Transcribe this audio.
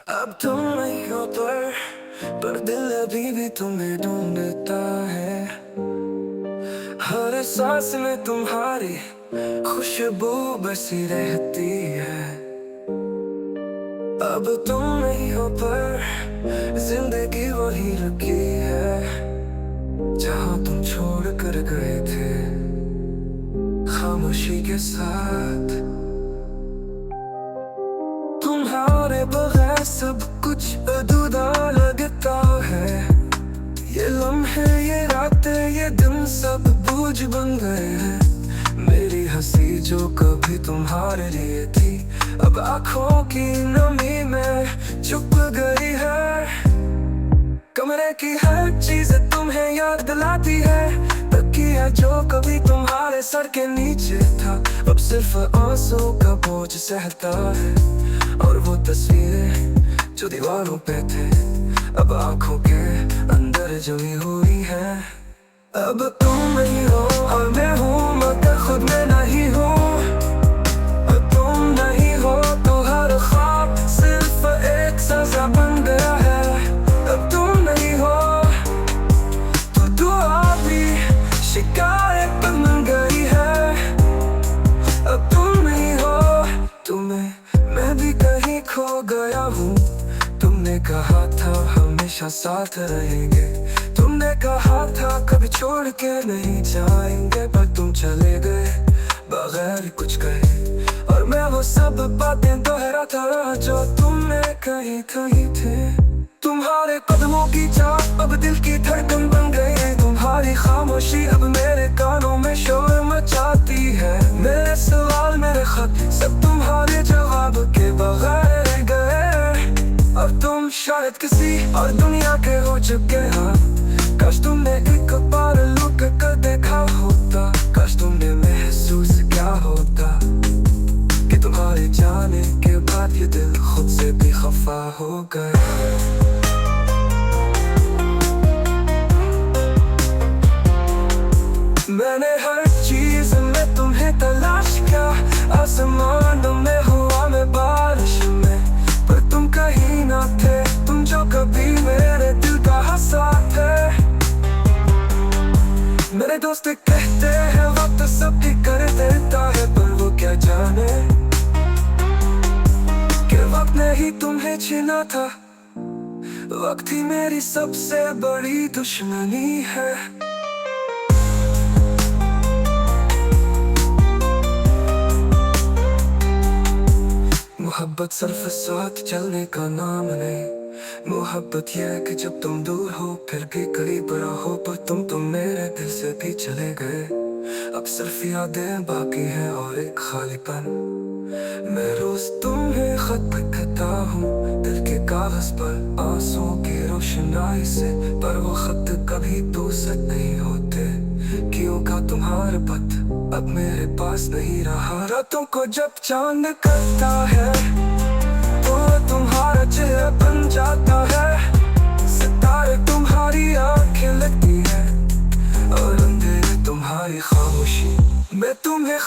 अब तुम नहीं हो पर दिल अभी भी तुम्हें ढूंढता है। हर सांस में तुम्हारी खुशबू बसी रहती है। अब तुम नहीं हो पर जिंदगी वही रुकी है जहां तुम छोड़ कर गए थे, खामोशी के साथ। तुम्हारे बगैर सब कुछ अधूरा लगता है। ये लम्हे, ये रातें, ये दिन सब बोझ बन गए हैं। मेरी हंसी जो कभी तुम्हारे लिए थी, अब आंखों की नमी में छुप गई है। कमरे की हर चीज तुम्हें याद दिलाती है। तकिया जो कभी तुम्हारे सर के नीचे था, अब सिर्फ आंसू का बोझ सहता है। और वो तस्वीरें जो दीवारों पे थे, अब आंखों के अंदर जमी हुई है। अब तुम नहीं हो और मैं हूँ मगर खुद में नहीं हूँ। अब तुम नहीं हो तो हर ख्वाब सिर्फ एक सजा बन गया है। अब तुम नहीं हो तो दुआ भी शिकायत बन गई है। अब तुम नहीं हो तुम्हें मैं भी कहीं खो गया हूँ। तुमने कहा था हमेशा साथ रहेंगे, तुमने कहा था कभी छोड़ के नहीं जाएंगे, पर तुम चले गए बगैर कुछ कहे। और मैं वो सब बातें दोहराता रहा जो तुमने कही थे। तुम्हारे कदमों की चाल अब दिल की धड़कन बन गई है। तुम्हारी खामोशी अब मेरे कानों में शोर मचाती है। मेरे सवाल, मेरे खत सब तुम्हारे जवाब के बगैर रह गए। अब तुम शायद किसी और दुनिया के हो चुके हो। काश तुमने एक बार लुक कर देखा होता। काश तुमने महसूस क्या होता कि तुम्हारे जाने के बाद ये दिल खुद से भी खफा हो गया। मैंने हर चीज में तुम्हें तलाश किया, आसमानों में, हवा में, बारिश में, पर तुम कहीं ना थे। तुम जो कभी मेरे दिल का हिस्सा थे। मेरे दोस्त कहते हैं वक्त सब ठीक कर देता है, पर वो क्या जाने कि वक्त ने ही तुम्हें छीना था। वक्त ही मेरी सबसे बड़ी दुश्मनी है। मोहब्बत सिर्फ साथ चलने का नाम नहीं। मोहब्बत यह है कि जब तुम दूर हो फिर भी करीब रहो, पर तुम मेरे दिल से भी चले गए। अब सिर्फ यादें बाकी हैं और एक खालीपन। मैं रोज तुम्हें खत लिखता हूँ दिल के कागज पर आंसुओं की रोशनाई से, पर वो खत कभी दूसरे नहीं होते। क्यों का तुम्हारा पत अब मेरे पास नहीं रहा। रातों को जब चांद करता है तो तुम्हारा चेहरा बन जाता है। सितारे तुम्हारी आंखें लगती है और अंधेरे तुम्हारी खामोशी। मैं तुम्हें